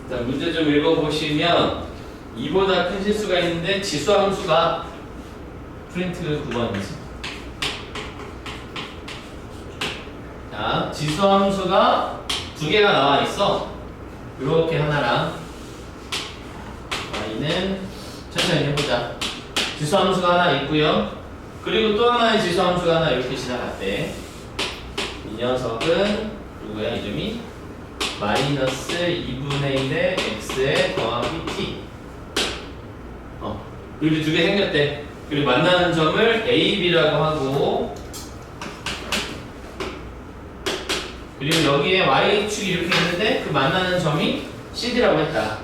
자, 문제 좀 읽어보시면 2보다 큰 실수가 있는데 지수함수가 프린트 9번이지. 자, 지수함수가 두 개가 나와 있어. 이렇게 하나랑 y는 천천히 해보자. 지수함수가 하나 있고요. 그리고 또 하나의 지수함수가 하나 이렇게 지나갔대. 이 녀석은 누구야? 이름이 마이너스 2분의 1의 x에 더하기 t. 이렇게 두 개 생겼대. 그리고 만나는 점을 a, b라고 하고, 그리고 여기에 y축이 이렇게 있는데 그 만나는 점이 cd라고 했다.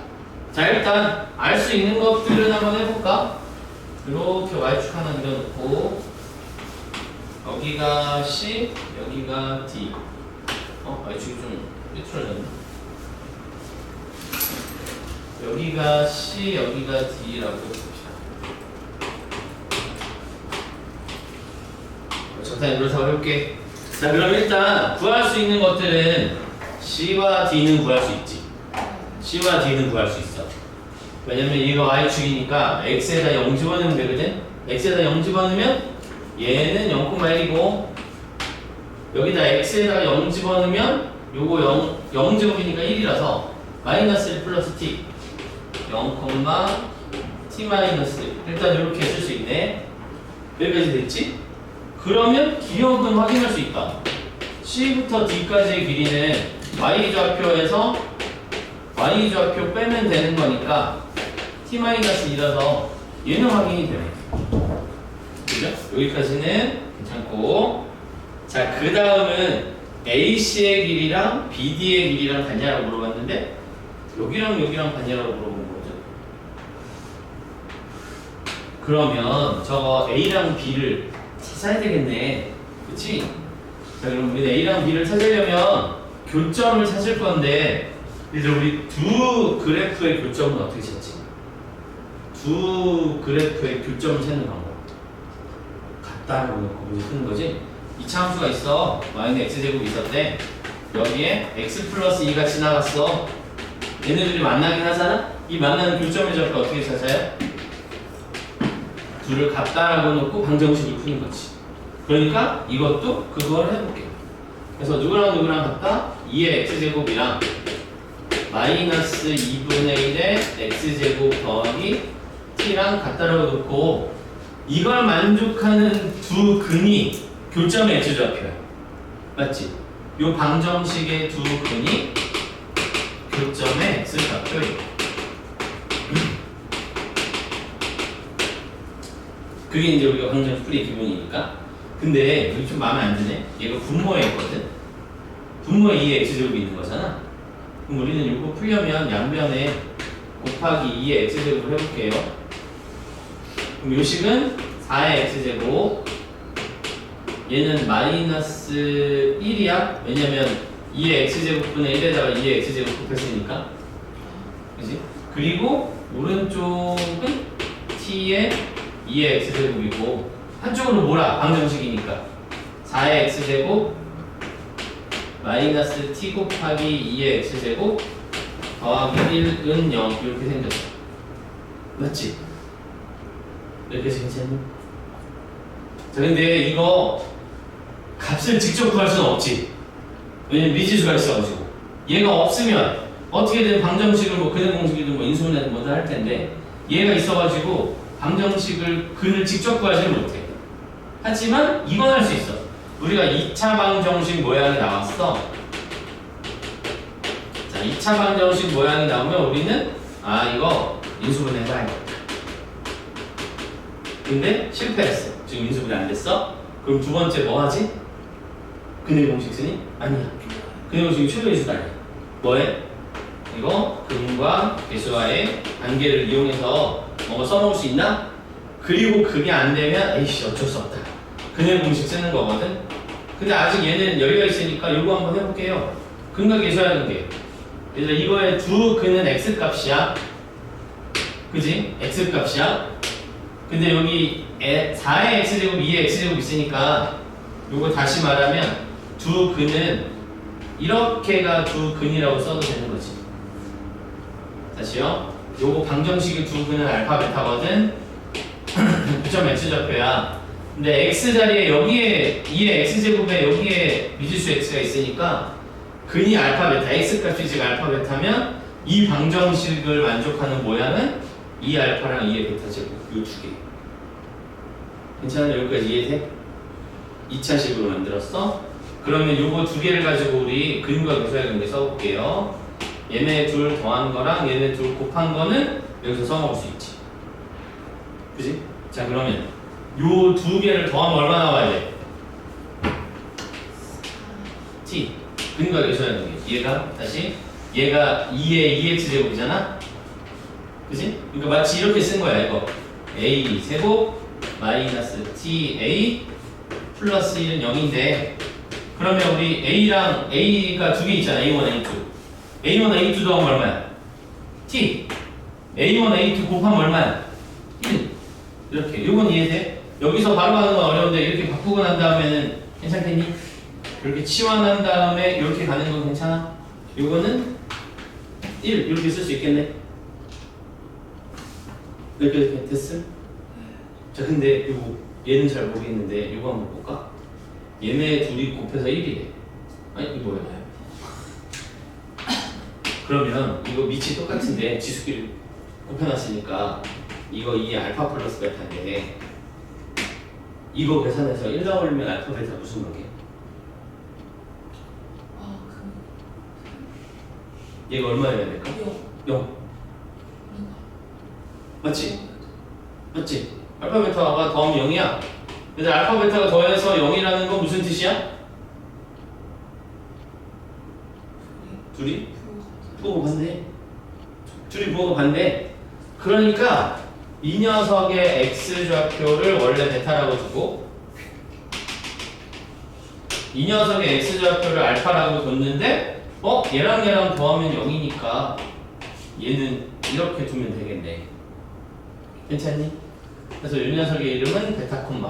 자, 일단 알 수 있는 것들은 한번 해볼까? 이렇게 y축 하나 그려놓고, 여기가 c, 여기가 d. y축이 좀 삐뚤어졌네. 여기가 c, 여기가 d라고 봅시다. 적당히 그렇다고 해볼게. 자, 그럼 일단 구할 수 있는 것들은 c와 d는 구할 수 있지. c와 d는 구할 수 있어. 왜냐면 얘가 y축이니까 x에다 0 집어넣으면 되거든. x에다 0 집어넣으면 얘는 0,1이고, 여기다 x에다 0 집어넣으면 요거 0 제곱이니까 1이라서 마이너스 1 플러스 t 0, t 마이너스 1. 일단 이렇게 쓸 수 있네. 여기까지 됐지? 그러면 기억은 확인할 수 있다. c부터 d까지의 길이는 y좌표에서 y좌표 빼면 되는 거니까 t 마이너스 2라서 얘는 확인이 되네. 그죠? 여기까지는 괜찮고, 자, 그 다음은 AC의 길이랑 BD의 길이랑 같냐라고 물어봤는데 여기랑 같냐라고 물어본 거죠. 그러면 저거 A랑 B를 찾아야 되겠네. 그치? 자, 그럼 우리 A랑 B를 찾으려면 교점을 찾을 건데, 이제 우리 두 그래프의 교점은 어떻게 찾지? 두 그래프의 교점을 찾는 방법. 같다라고 놓고 문제 푸는 거지? 2차 함수가 있어. y는 x제곱이 있었대. 여기에 x 플러스 2가 지나갔어. 얘네들이 만나긴 하잖아? 이 만나는 교점의 좌표 어떻게 찾아요? 둘을 같다라고 놓고 방정식을 푸는 거지. 그러니까 이것도 그거를 해볼게요. 그래서 누구랑 같다? 2의 x제곱이랑 마이너스 2분의 1의 x제곱 더하기 t랑 같다라고 놓고, 이걸 만족하는 두 근이 교점의 x좌표야. 맞지? 요 방정식의 두 근이 교점의 x좌표예요. 그게 이제 우리가 방정식 풀이 기본이니까. 근데 여기 좀 마음에 안 드네. 얘가 분모에 있거든. 분모에 2의 x제곱이 있는 거잖아. 그럼 우리는 이거 풀려면 양변에 곱하기 2의 x제곱을 해볼게요. 그럼 요식은 4의 x제곱, 얘는 마이너스 1이야. 왜냐면 2의 x제곱분의 1에다가 2의 x제곱 곱했으니까. 그치? 그리고 오른쪽은 t의 2의 x제곱이고, 한쪽으로 몰아. 방정식이니까 4의 x제곱 마이너스 t 곱하기 2의 x제곱 더하기 1은 0 이렇게 생겼어. 맞지? 이렇게 괜찮니? 자, 근데 이거 값을 직접 구할 수는 없지. 왜냐면 미지수가 있어가지고. 얘가 없으면 어떻게든 방정식을 뭐 근의 공식이든 뭐 인수분해든 뭐든 할 텐데, 얘가 있어가지고 방정식을 근을 직접 구하지는 못해. 하지만 이건 할 수 있어. 우리가 2차 방정식 모양이 나왔어. 자, 2차 방정식 모양이 나오면 우리는 이거 인수분해가 해야겠다. 근데 실패했어. 지금 인수분해 안 됐어? 그럼 두 번째 뭐 하지? 근의 공식 쓰니? 아니야. 근의 공식이 최소인수가 아니야. 뭐해? 이거 근과 개수와의 관계를 이용해서 뭔가 써놓을 수 있나? 그리고 그게 안 되면 에이씨 어쩔 수 없다. 근의 공식 쓰는 거거든. 근데 아직 얘는 여기가 있으니까 이거 한번 해볼게요. 근과 개수와의 관계. 얘들아, 이거의 두 근은 x 값이야. 그지? x 값이야. 근데 여기 4의 x제곱, 2의 x제곱 있으니까 요거 다시 말하면 두 근은 이렇게가 두 근이라고 써도 되는 거지. 다시요. 요거 방정식의 두 근은 알파 베타거든. 9.x 좌표야. 근데 x 자리에 여기에 2의 x제곱에 여기에 미지수 x가 있으니까 근이 알파 베타, x 값이 즉 알파 베타면 이 방정식을 만족하는 모양은 2 알파랑 2의 베타 제곱 요 두 개. 괜찮아? 여기까지 이해돼? 2차식으로 만들었어? 그러면 요거 두 개를 가지고 우리 근과 교사의 관계 써볼게요. 얘네 둘 더한 거랑 얘네 둘 곱한 거는 여기서 써먹을 수 있지. 그지? 자 그러면 요 두 개를 더하면 얼마 나와야 돼? t 근과 교사의 관계. 얘가 다시 얘가 2의 2x제곱이잖아? 그지? 그러니까 마치 이렇게 쓴 거야 이거. a 세곱 마이너스 ta 플러스 1은 0인데 그러면 우리 a랑 a가 두 개 있잖아. a1, a2 a1, a2 더하면 얼마야? t a1, a2 곱하면 얼마야? 1 이렇게. 이건 이해돼? 여기서 바로 가는 건 어려운데 이렇게 바꾸고 난 다음에는 괜찮겠니? 이렇게 치환한 다음에 이렇게 가는 건 괜찮아? 이거는 1 이렇게 쓸 수 있겠네? 이렇게 됐어? 자 근데 이거 얘는 잘 모르겠는데 이거 한번 볼까? 얘네 둘이 곱해서 1이래. 아니 이거 뭐야? 그러면 이거 밑이 똑같은데 지수끼리 곱해놨으니까 이거 2 알파 플러스 베타인데 이거 계산해서 1 나오려면 알파 베타 무슨 관계? 얘가 얼마여야 될까? 0. 맞지? 맞지? 알파 베타가 더하면 0이야. 근데 알파 베타가 더해서 0이라는 건 무슨 뜻이야? 둘이? 부호가 반대. 둘이 부호가 반대. 그러니까 이 녀석의 x좌표를 원래 베타라고 두고 이 녀석의 x좌표를 알파라고 뒀는데 얘랑 더하면 0이니까 얘는 이렇게 두면 되겠네. 괜찮니? 그래서 이 녀석의 이름은 베타 콤마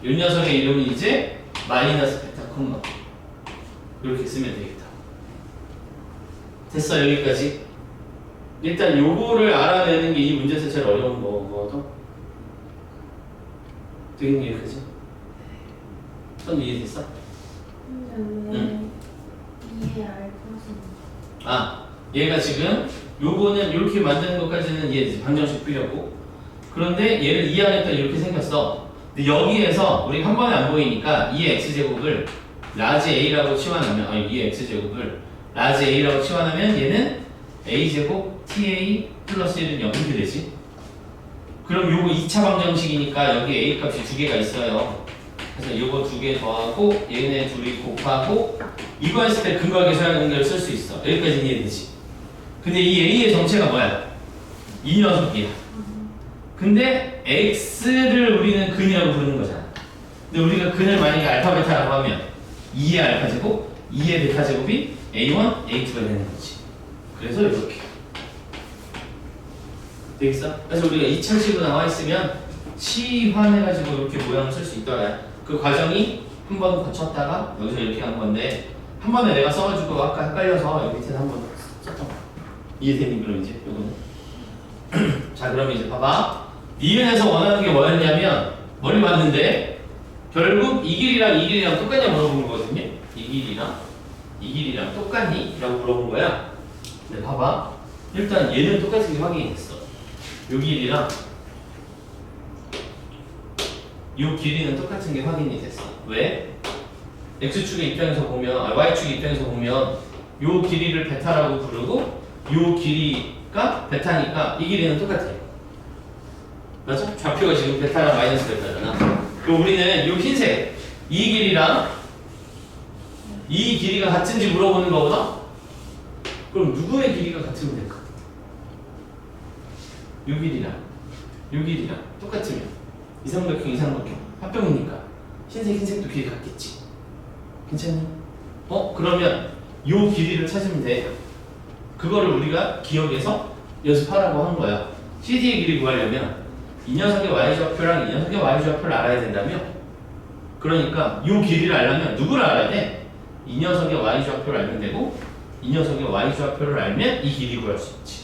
이 녀석의 이름은 이제 마이너스 베타 콤마 이렇게 쓰면 되겠다. 됐어 여기까지. 일단 요거를 알아내는 게 이 문제에서 제일 어려운 거거든. 되겠니 여기까지? 선 이해됐어? 응. 이해 알파선. 아 얘가 지금 요거는 이렇게 만드는 것까지는 얘 방정식 풀려고. 그런데 얘를 이해하니까 이렇게 생겼어. 근데 여기에서 우리가 한 번에 안 보이니까 이 x제곱을 라지 a라고 치환하면 이 x제곱을 라지 a라고 치환하면 얘는 a제곱 ta 플러스 1은 0이 되지. 그럼 요거 2차 방정식이니까 여기 a 값이 두 개가 있어요. 그래서 요거 두 개 더하고 얘네 둘이 곱하고 이거 했을 때 근과 계수하는 관계를 쓸 수 있어. 여기까지는 이해되지. 근데 이 a의 정체가 뭐야? 이 녀석이야. 근데 x를 우리는 근이라고 부르는 거잖아. 근데 우리가 근을 만약에 알파 베타라고 하면 2의 알파 제곱, 2의 베타 제곱이 a1, a2가 되는 거지. 그래서 이렇게 되겠어? 그래서 우리가 2차식으로 나와 있으면 치환해가지고 이렇게 모양을 쓸 수 있더라. 그 과정이 한 번 거쳤다가 여기서 이렇게 한 건데 한 번에 내가 써가지고 아까 헷갈려서 여기 밑에 한번 썼던 거 이해되니? 그럼 이제 요거는 자 그럼 이제 봐봐. 니은에서 원하는 게 뭐였냐면 머리 맞는데 결국 이 길이랑 똑같냐 물어본 거거든요. 이 길이랑 똑같니? 라고 물어본 거야. 근데 봐봐. 일단 얘는 똑같은 게 확인이 됐어. 요 길이랑 요 길이는 똑같은 게 확인이 됐어. 왜? X축의 입장에서 보면 Y축의 입장에서 보면 요 길이를 베타라고 부르고 요 길이가 베타니까 이 길이는 똑같아. 맞아? 좌표가 지금 베타랑 마이너스 베타잖아. 그럼 우리는 요 흰색 이 길이랑 이 길이가 같은지 물어보는 거거든? 그럼 누구의 길이가 같으면 될까? 요 길이랑 똑같으면 이삼각형 합병이니까 흰색도 길이 같겠지. 괜찮니? 그러면 요 길이를 찾으면 돼. 그거를 우리가 기억해서 연습하라고 한 거야. CD의 길이 구하려면 이 녀석의 y좌표랑 이 녀석의 y좌표를 알아야 된다며? 그러니까 요 길이를 알려면 누구를 알아야 돼? 이 녀석의 y좌표를 알면 되고 이 녀석의 y좌표를 알면 이 길이 구할 수 있지.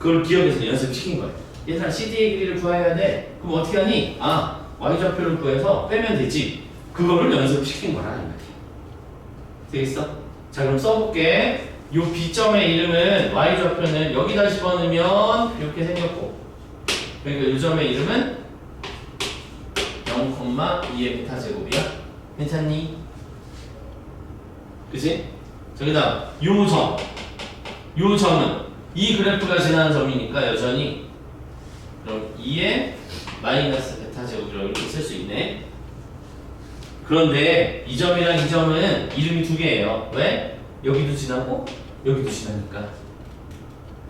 그걸 기억해서 연습시킨 거예요. 얘들아 CD의 길이를 구해야 돼. 그럼 어떻게 하니? 아 y좌표를 구해서 빼면 되지. 그거를 연습시킨 거라 이 말이야. 되겠어? 자 그럼 써볼게. 요 B점의 이름은 y좌표는 여기다 집어넣으면 이렇게 생겼고, 그러니까 이 점의 이름은 0,2의 베타 제곱이야. 괜찮니? 그치? 저기다 요 점은 이 그래프가 지나는 점이니까 여전히 그럼 2의 마이너스 베타 제곱이라고 이렇게 쓸 수 있네. 그런데 이 점이랑 이 점은 이름이 두 개예요. 왜? 여기도 지나고 여기도 지나니까.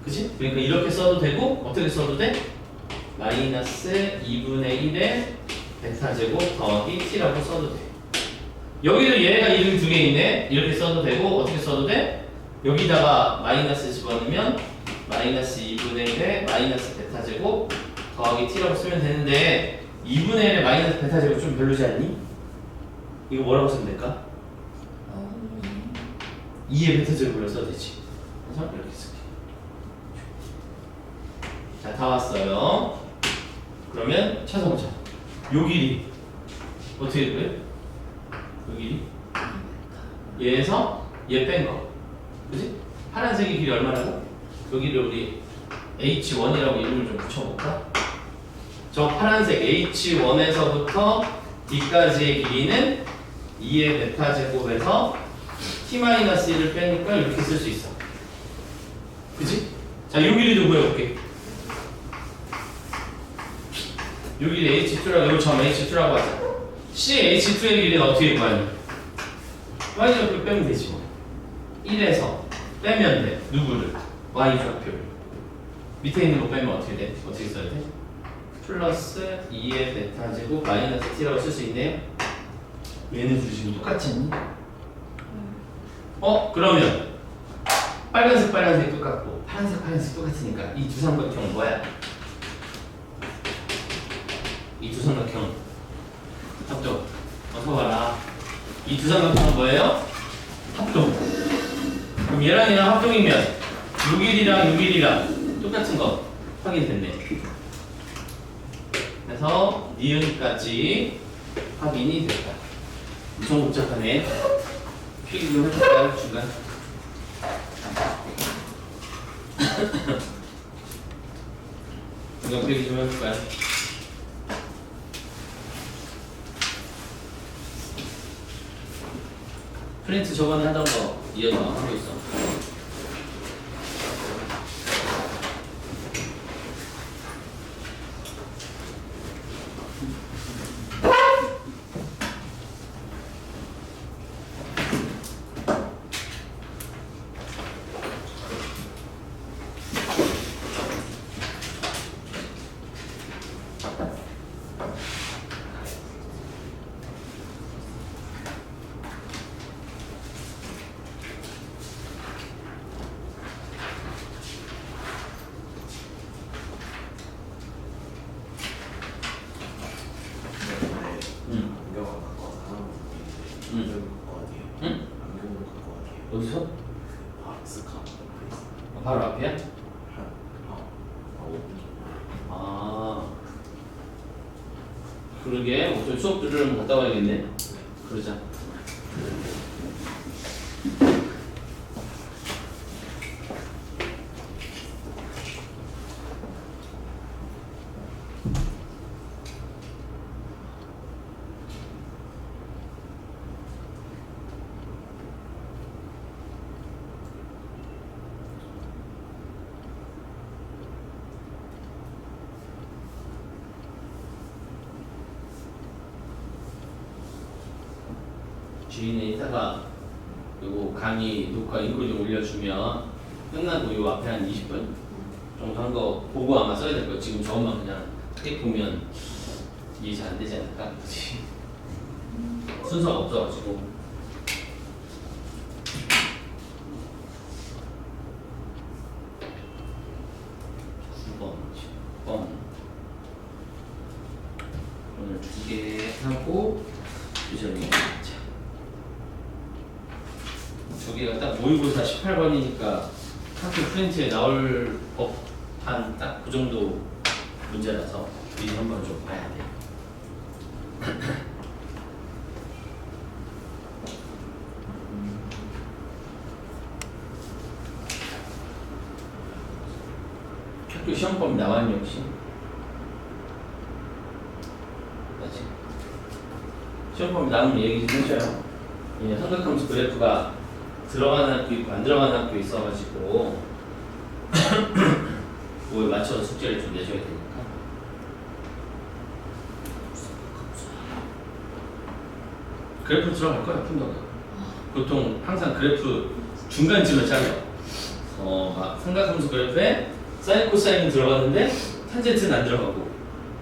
그치? 그러니까 이렇게 써도 되고 어떻게 써도 돼? 마이너스 2분의 1의 베타 제곱 더하기 t라고 써도 돼. 여기도 얘가 이름이 두 개 있네. 이렇게 써도 되고 어떻게 써도 돼? 여기다가 마이너스 집어넣으면 마이너스 2분의 1의 마이너스 베타 제곱 더하기 t라고 쓰면 되는데 2분의 1의 마이너스 베타 제곱 좀 별로지 않니? 이거 뭐라고 쓰면 될까? 2의 베타 제곱으로 써도 되지. 그래서 이렇게 쓸게. 자, 다 왔어요. 그러면 찾아보자. 요 길이 어떻게 돼? 요 길이 얘에서 얘 뺀 거, 그지? 파란색의 길이 얼마라고? 여기를 우리 H1이라고 이름을 좀 붙여볼까? 저 파란색 H1에서부터 D까지의 길이는 2의 베타 제곱에서 T-1을 빼니까 이렇게 쓸 수 있어. 그지? 자, 요 길이도 구해볼게. 요 길이 H2라고, 요 점 H2라고 하자. CH2의 길이는 어떻게 구하니? Y좌표 빼면 되지 뭐. 1에서 빼면 돼. 누구를? Y좌표를. 밑에 있는 거 빼면 어떻게 돼? 어떻게 써야 돼? 플러스 2의 베타 제곱 마이너스 t라고 쓸 수 있네요. 얘네들 지금 똑같지? 그러면 빨간색 똑같고 파란색 똑같으니까 이 두 삼각형은 뭐야? 이 두 삼각형 합동. 어서 봐라. 이 두 삼각형은 뭐예요? 합동. 그럼 얘랑 얘랑 합동이면 6일이랑 6일이랑 똑같은 거 확인됐네. 그래서 니은까지 확인이 됐다. 엄청 복잡하네. 필기 좀 해볼까요? 중간. 중간 필기 좀 해볼까요? 프린트 저번에 하던 거 이어서 하고 있어. 어디서? 바로 앞이야? 그러게. 저 수업 들으려면 갔다 와야겠네. 그러자. 주인에 이따가 요거 강의 녹화 인고 좀 올려주면 끝나고 요 앞에 한 20분 정도 한 거 보고 아마 써야 될 거야. 지금 저것만 그냥 딱 보면 이해 잘 안 되지 않을까? 그치? 순서가 없어가지고. 9번, 10번 오늘 2개 하고 유전이 두 개가 딱 모의고사 18번이니까 학교 프린트에 나올 법 한 딱 그 정도 문제라서 미리 한번 좀 봐야 돼. 학교 시험범위 나왔니 혹시? 아직 시험범위 나오면 얘기 좀 해줘요. 예, 삼각함수 그래프가 들어가는 학교 있고 안 들어가는 학교 있어가지고 그거에 맞춰서 숙제를 좀 내줘야 되니까. 그래프 들어갈 거야 푼다가. 보통 항상 그래프 중간쯤에 잘라. 막 삼각함수 그래프에 사인 코사인은 들어가는데 탄젠트는 안 들어가고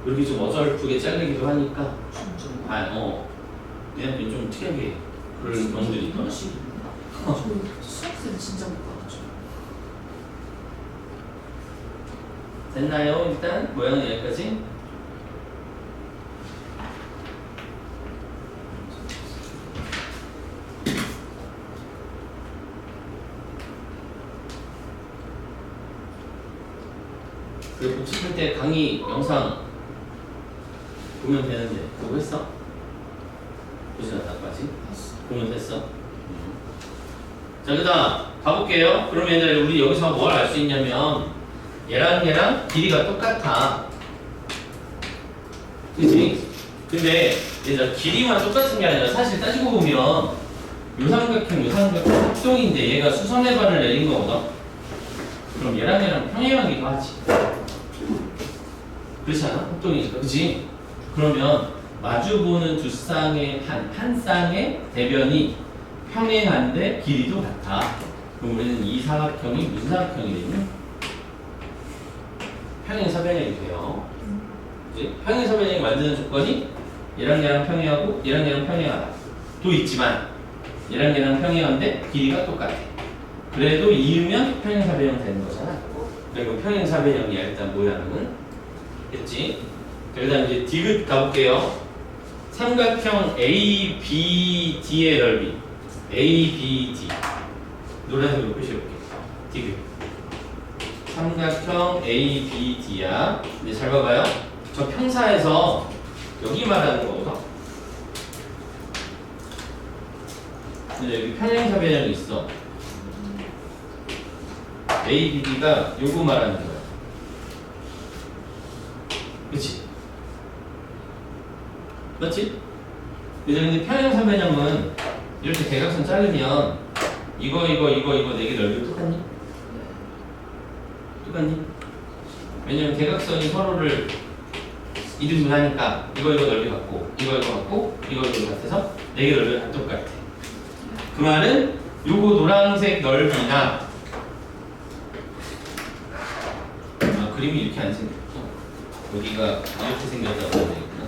이렇게 좀 어설프게 잘리기도 하니까 그냥 좀 특이하게 그런 경우들이 있더라. 수학생 진짜 못 가르쳐. 됐나요? 일단 모양은 여기까지. 그리고 복습할 때 강의 영상 보면 되는데 그거 했어? 보지 않았까지? 보면 됐어? 자, 그 다음 가볼게요. 그럼 얘들 우리 여기서 뭘 알 수 있냐면 얘랑 길이가 똑같아. 그치? 근데 얘들 길이만 똑같은 게 아니라 사실 따지고 보면 요 삼각형 합동인데 얘가 수선의 반을 내린 거거든. 그럼 얘랑 평행하기도 하지. 그렇잖아? 합동이니까. 그치? 그러면 마주보는 두 쌍의 한 쌍의 대변이 평행한데 길이도 같아. 그럼 우리는 이 사각형이 무슨 사각형이 되냐? 평행사변형이 돼요. 그치? 평행사변형이 만드는 조건이 얘랑 평행하고 얘랑 평행하다. 도 있지만 얘랑 평행한데 길이가 똑같아. 그래도 이으면 평행사변형 되는 거잖아. 그리고 평행사변형이야 일단 모양은. 됐지? 그 다음 이제 디귿 가볼게요. 삼각형 ABD의 넓이 ABD 노란색으로 표시해볼게요. 디귿 삼각형 ABD야. 근데 잘 봐봐요. 저 평사에서 여기 말하는 거거든. 근데 여기 평행사변형이 있어. ABD가 요거 말하는 거야. 그치? 맞지? 근데 평행사변형은 이렇게 대각선 자르면 이거 4개 넓이 똑같니? 똑같니? 왜냐면 대각선이 서로를 이등분하니까 이거 넓이 같고 이거 같고 이거 같아서 4개 넓이가 다 똑같아. 그 말은 요거 노란색 넓이나 그림이 이렇게 안 생겼어. 여기가 이렇게 생겼다고 하면 되겠구나.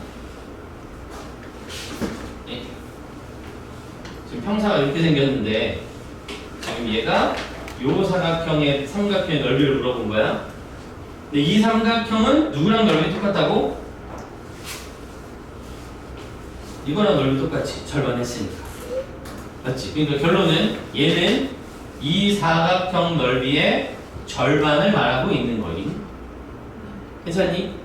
예? 지금 평사가 이렇게 생겼는데 지금 얘가 요 삼각형의 넓이를 물어본 거야. 근데 이 삼각형은 누구랑 넓이 똑같다고? 이거랑 넓이 똑같이 절반 했으니까. 맞지? 그러니까 결론은 얘는 이 사각형 넓이의 절반을 말하고 있는 거니. 괜찮니?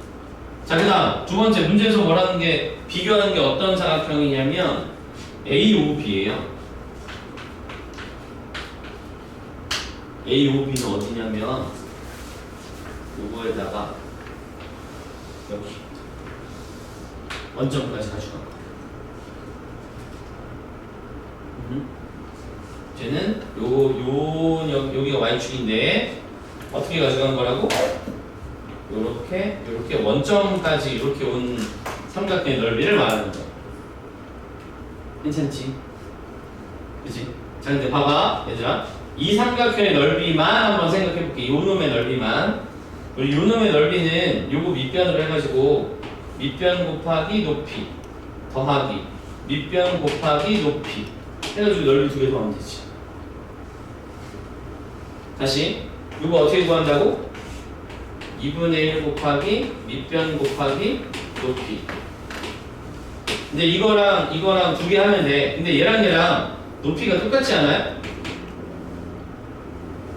자, 그 다음 두 번째 문제에서 뭐라는 게 비교하는 게 어떤 사각형이냐면 AOB예요. AOB는 어디냐면 요거에다가 여기 원점까지 가져가. 쟤는 여기가 y축인데 어떻게 가져간 거라고? 요렇게 원점까지 이렇게 온 삼각형의 넓이를 말하는 거야. 괜찮지? 그치? 자, 근데 봐봐 얘들아, 이 삼각형의 넓이만 한번 생각해볼게. 요 놈의 넓이만. 우리 요 놈의 넓이는 요거 밑변으로 해가지고 밑변 곱하기 높이 더하기 밑변 곱하기 높이 해가지고 넓이 2개 더하면 되지. 다시 요거 어떻게 구한다고? 2분의 1 곱하기 밑변 곱하기 높이. 근데 이거랑 2개 하면 돼. 근데 얘랑 높이가 똑같지 않아요?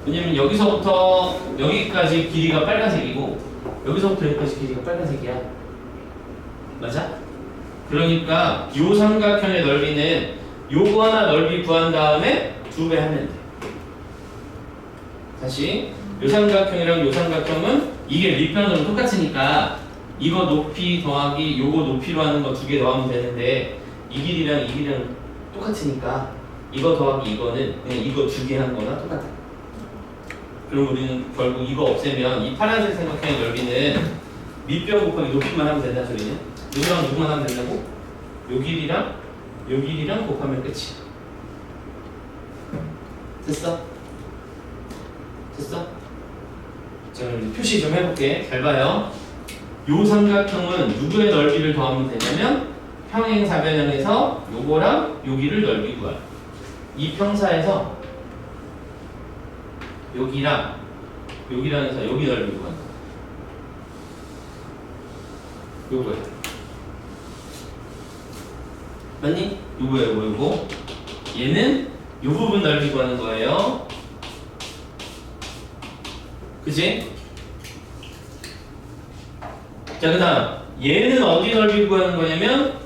왜냐면 여기서부터 여기까지 길이가 빨간색이고 여기서부터 여기까지 길이가 빨간색이야. 맞아? 그러니까 요 삼각형의 넓이는 요거 하나 넓이 구한 다음에 2배 하면 돼. 다시 요 삼각형이랑 요 삼각형은 이게 밑변으로 똑같으니까 이거 높이 더하기 요거 높이로 하는 거 2개 더하면 되는데 이 길이랑 이 길이랑 똑같으니까 이거 더하기 이거는 그냥 이거 2개 한 거나 똑같아. 그럼 우리는 결국 이거 없애면 이 파란색 삼각형의 넓이는 밑변 곱하기 높이만 하면 된다 소리는. 누구랑 누구만 하면 된다고? 요 길이랑 곱하면 끝이야. 됐어? 됐어? 자 그럼 이제 표시 좀 해볼게. 잘 봐요. 요 삼각형은 누구의 넓이를 더하면 되냐면 평행사변형에서 요거랑 여기를 넓이 구할. 이 평사에서 여기랑 해서 여기 넓이 구할. 요거야. 맞니? 요거. 얘는 요 부분 넓이 구하는 거예요. 그치? 자, 그 다음 얘는 어디 넓이 구하는 거냐면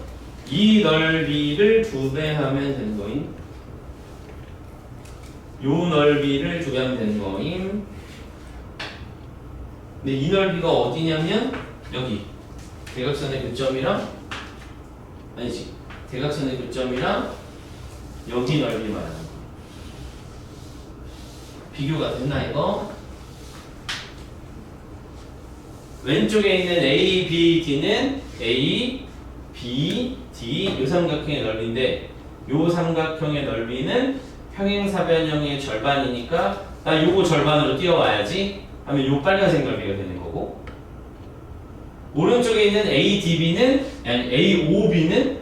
이 넓이를 2배 하면 되는 거임. 요 넓이를 2배 하면 되는 거임. 근데 이 넓이가 어디냐면 여기 대각선의 교점이랑 아니지 대각선의 교점이랑 여기 넓이 말하는 거. 비교가 됐나 이거? 왼쪽에 있는 A, B, D는 A, B, D 요 삼각형의 넓이인데 요 삼각형의 넓이는 평행사변형의 절반이니까 나 요거 절반으로 띄워와야지 하면 요 빨간색 넓이가 되는 거고 오른쪽에 있는 ADB는 아니 AOB는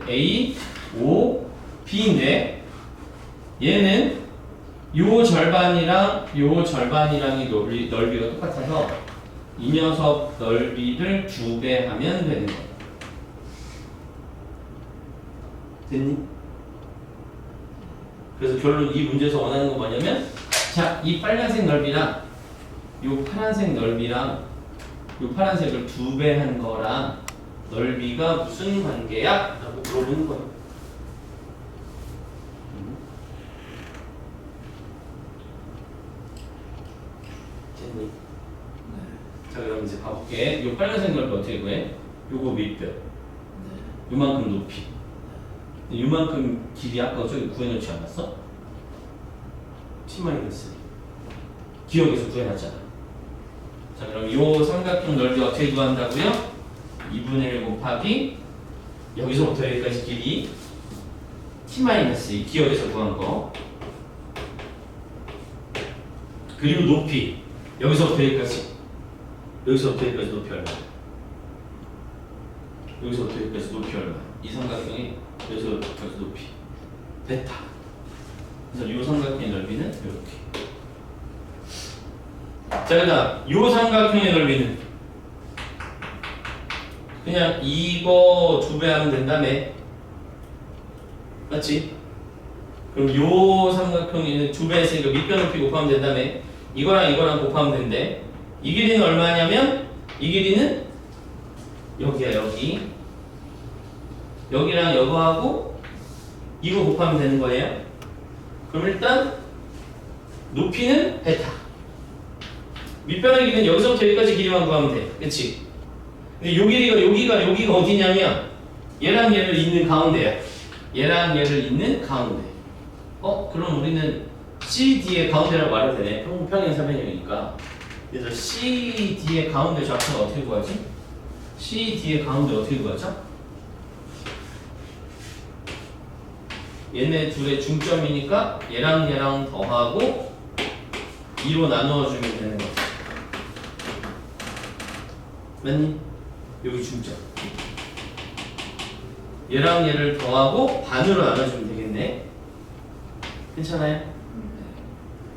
AOB인데 얘는 요 절반이랑의 넓이가 똑같아서 이 녀석 넓이를 2배 하면 되는 거야. 됐니? 그래서 결론 이 문제에서 원하는 건 뭐냐면 자, 이 빨간색 넓이랑 요 파란색 넓이랑 요 파란색을 2배 한 거랑 넓이가 무슨 관계야? 라고 물어보는 거야. 됐니? 자 그럼 이제 봐볼게. 요 빨간색 넓이 어떻게 구해? 요거 밑변 요만큼 높이 요만큼 길이 아까 저기 구해놓지 않았어? T-3 기억에서 구해놨잖아. 자 그럼 요 삼각형 넓이 어떻게 구한다고요? 2분의 1 곱하기 여기서부터 여기까지 길이 T-2 기억에서 구한 거 그리고 높이 여기서부터 여기까지 높이 얼마? 여기서부터 여기까지 높이 얼마? 이 삼각형이 여기서부터 여기까지 높이 됐다. 그래서 이 삼각형의 넓이는 이렇게. 자, 그다음 이 삼각형의 넓이는 그냥 이거 2배 하면 된다며. 맞지? 그럼 이 삼각형에는 2배 했으니까 밑변 높이 곱하면 된다며. 이거랑 곱하면 된대. 이 길이는 얼마냐면 이 길이는 여기야 여기. 여기랑 이거하고 이거 곱하면 되는 거예요. 그럼 일단 높이는 베타. 밑변의 길이는 여기서부터 여기까지 길이만 구하면 돼. 그치? 근데 요 길이가 여기가 어디냐면 얘랑 얘를 잇는 가운데야. 얘랑 얘를 잇는 가운데. 그럼 우리는 CD의 가운데라고 말해도 되네. 평행사변형이니까. 그래서 CD의 가운데 좌표가 어떻게 구하지? CD의 가운데 어떻게 구하죠? 얘네 둘의 중점이니까 얘랑 더하고 2로 나누어주면 되는 거지. 맞니? 여기 중점. 얘랑 얘를 더하고 반으로 나눠주면 되겠네. 괜찮아요?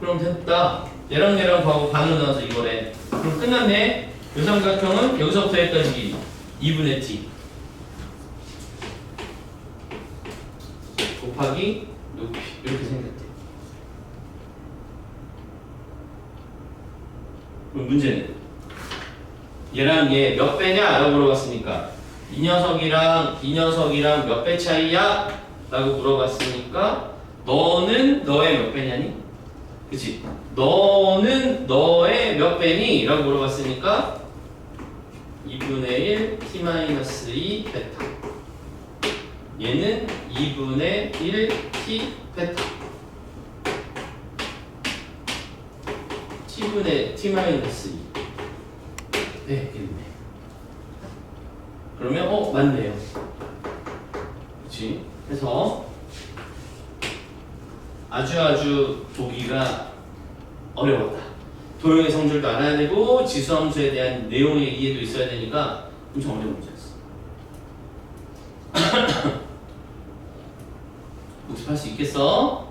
그럼 됐다. 얘랑 더하고 반으로 나눠서 이거래. 그럼 끝났네. 요 삼각형은 여기서부터 여기까지 2분의 t 곱하기 높이 이렇게 생겼대. 그럼 문제는 얘랑 얘 몇 배냐? 라고 물어봤으니까 이 녀석이랑 몇 배 차이야? 라고 물어봤으니까 너는 너의 몇 배냐니? 그치? 너는 너의 몇 배니? 라고 물어봤으니까 2분의 1 t-2 베타 얘는 2분의 1 t 베타 t분의 t-2 네, 있네. 그러면 맞네요. 그렇지? 그래서 아주 보기가 어려웠다. 도형의 성질도 알아야 되고 지수함수에 대한 내용의 이해도 있어야 되니까 엄청 어려운 문제였어. 복습할 수 있겠어?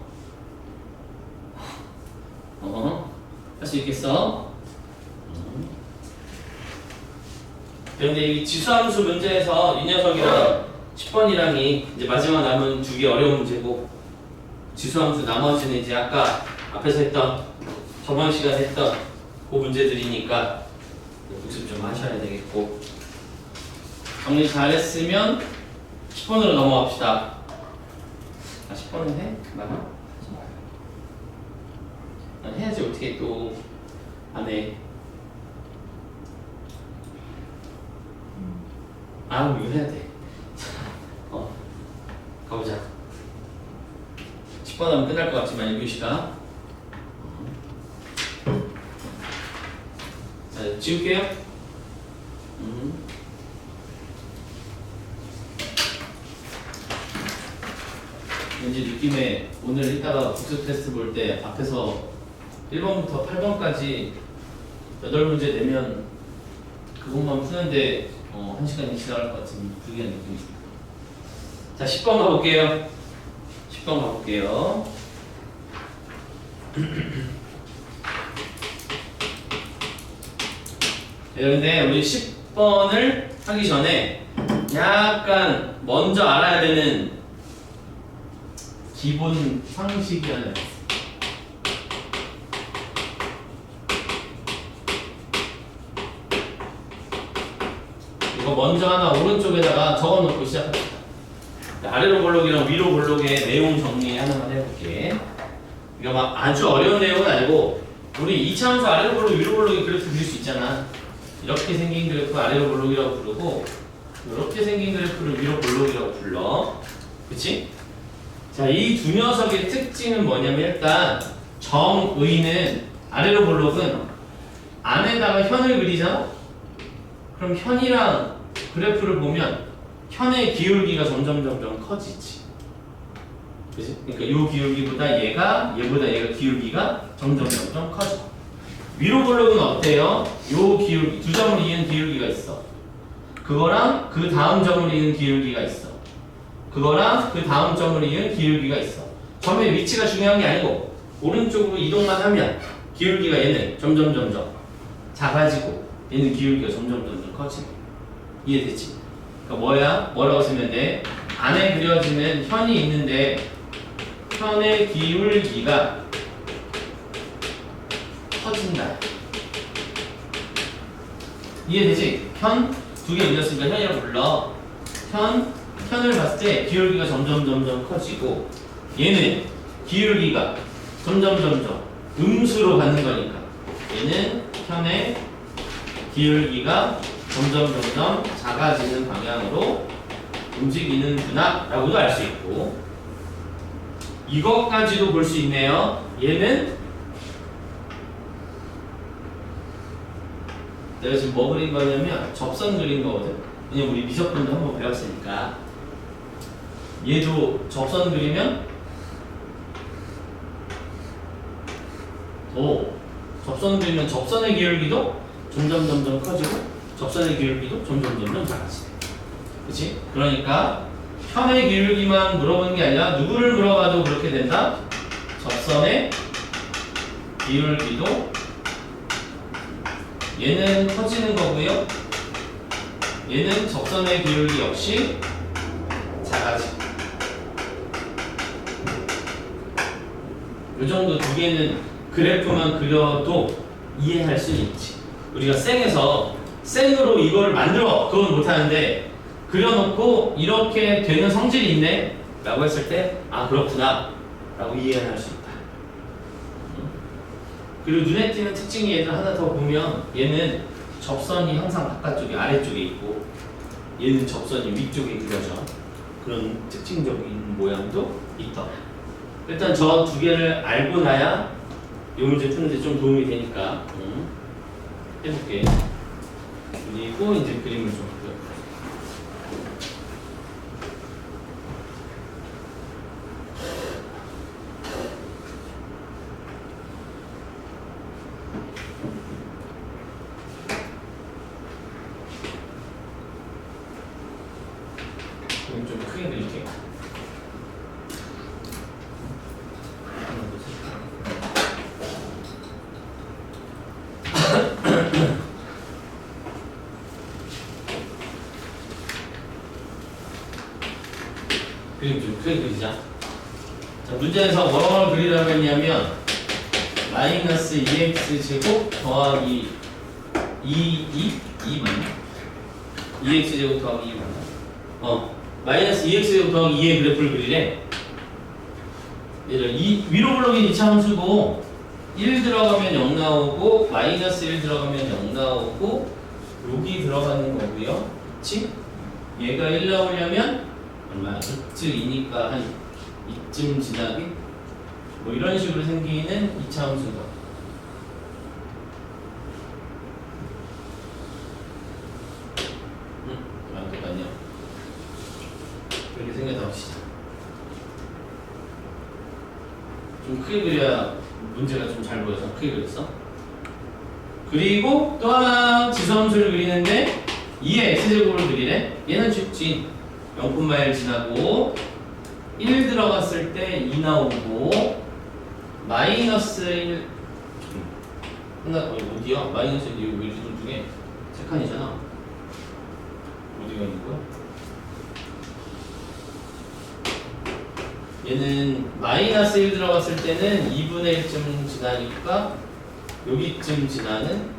할 수 있겠어? 그런데 이 지수함수 문제에서 이 녀석이랑 10번이랑이 이제 마지막 남은 두 개 어려운 문제고 지수함수 나머지는 이제 아까 앞에서 했던 저번 시간에 했던 그 문제들이니까 복습 좀 하셔야 되겠고 정리 잘했으면 10번으로 넘어갑시다. 10번은 해? 말아? 하지 마요. 난 해야지 어떻게 또 안 해. 이거 해야 돼. 가보자. 10번 하면 끝날 것 같지만 1교시가. 자, 지울게요. 왠지 느낌에 오늘 이따가 복습 테스트 볼 때 앞에서 1번부터 8번까지 8문제 내면 그것만 푸는데 1시간이 지나갈 것 같은 불리한 느낌이 있습니다. 자, 10번 가볼게요. 10번 가볼게요. 그런데 우리 10번을 하기 전에 약간 먼저 알아야 되는 기본 상식이 하나 있어요. 이거 먼저 하나 오른쪽에다가 적어놓고 시작합시다. 아래로 볼록이랑 위로 볼록의 내용 정리 하나만 해볼게. 이거 막 아주 어려운 내용은 아니고 우리 2차함수 아래로 볼록 위로 볼록의 그래프 그릴 수 있잖아. 이렇게 생긴 그래프 아래로 볼록이라고 부르고 이렇게 생긴 그래프를 위로 볼록이라고 불러. 그치? 자, 이 두 녀석의 특징은 뭐냐면 일단 정의는 아래로 볼록은 안에다가 현을 그리잖아? 그럼 현이랑 그래프를 보면 현의 기울기가 점점 커지지. 그치? 그러니까 요 기울기보다 얘보다 기울기가 점점 커져. 위로 볼록은 어때요? 요 기울기, 두 점을 이은 기울기가 있어. 그거랑 그 다음 점을 이은 기울기가 있어. 그거랑 그 다음 점을 이은 기울기가 있어. 점의 위치가 중요한 게 아니고 오른쪽으로 이동만 하면 기울기가 얘는 점점 작아지고 얘는 기울기가 점점 커지고. 이해되지? 그러니까 뭐라고 쓰면 돼? 안에 그려지는 현이 있는데 현의 기울기가 커진다. 이해되지? 현 두 개 그렸으니까 현이라고 불러. 현을 봤을 때 기울기가 점점 커지고 얘는 기울기가 점점 음수로 가는 거니까 얘는 현의 기울기가 점점 작아지는 방향으로 움직이는구나 라고도 알 수 있고 이것까지도 볼 수 있네요. 얘는 내가 지금 뭐 그린 거냐면 접선 그린 거거든. 왜냐면 우리 미적분도 한번 배웠으니까 얘도 접선 그리면 접선 그리면 접선의 기울기도 점점 커지고 접선의 기울기도 점점 작아지네. 그치? 그러니까 현의 기울기만 물어보는 게 아니라 누구를 물어봐도 그렇게 된다. 접선의 기울기도 얘는 커지는 거고요. 얘는 접선의 기울기 역시 작아지고. 이 정도 두 개는 그래프만 그려도 이해할 수 있지. 우리가 생으로 이거를 만들어 그건 못하는데 그려놓고 이렇게 되는 성질이 있네 라고 했을 때 아 그렇구나 라고 이해할 수 있다. 그리고 눈에 띄는 특징이 얘들 하나 더 보면 얘는 접선이 항상 바깥쪽에 아래쪽에 있고 얘는 접선이 위쪽에 그려져. 그런 특징적인 모양도 있다. 일단 저 두 개를 알고 나야 이 문제 푸는데 좀 도움이 되니까 해볼게. 그리고 이제 그림을 좀 그려. 그림 좀 크게 그릴게요. 그림 좀 크게 그리자. 자, 문제에서 뭐를 그리라고 했냐면 마이너스 2x 제곱 더하기 2 맞나? 2x 제곱 더하기 2 맞나? 마이너스 2x 제곱 더하기 2의 그래프를 그리래. 얘를 위로 블록인 이차 함수고 1 들어가면 0 나오고 마이너스 1 들어가면 0 나오고 여기 들어가는 거고요. 그치? 얘가 1 나오려면 얼마야? 루트 2니까 한 이쯤 지나기? 뭐 이런 식으로 생기는 2차 함수다. 안 똑같냐? 이렇게 생각해 봅시다. 좀 크게 그려야 문제가 좀 잘 보여서 크게 그렸어. 그리고 또 하나 지수함수를 그리는데 2의 x제곱을 그리래. 얘는 쉽지. 0,1 지나고 1 들어갔을 때 2 나오고 마이너스 1 어디야? 마이너스 1 이거 왜 중에 세 칸이잖아. 어디가 있는 거야? 얘는 마이너스 1 들어갔을 때는 2분의 1쯤 지나니까 여기쯤 지나는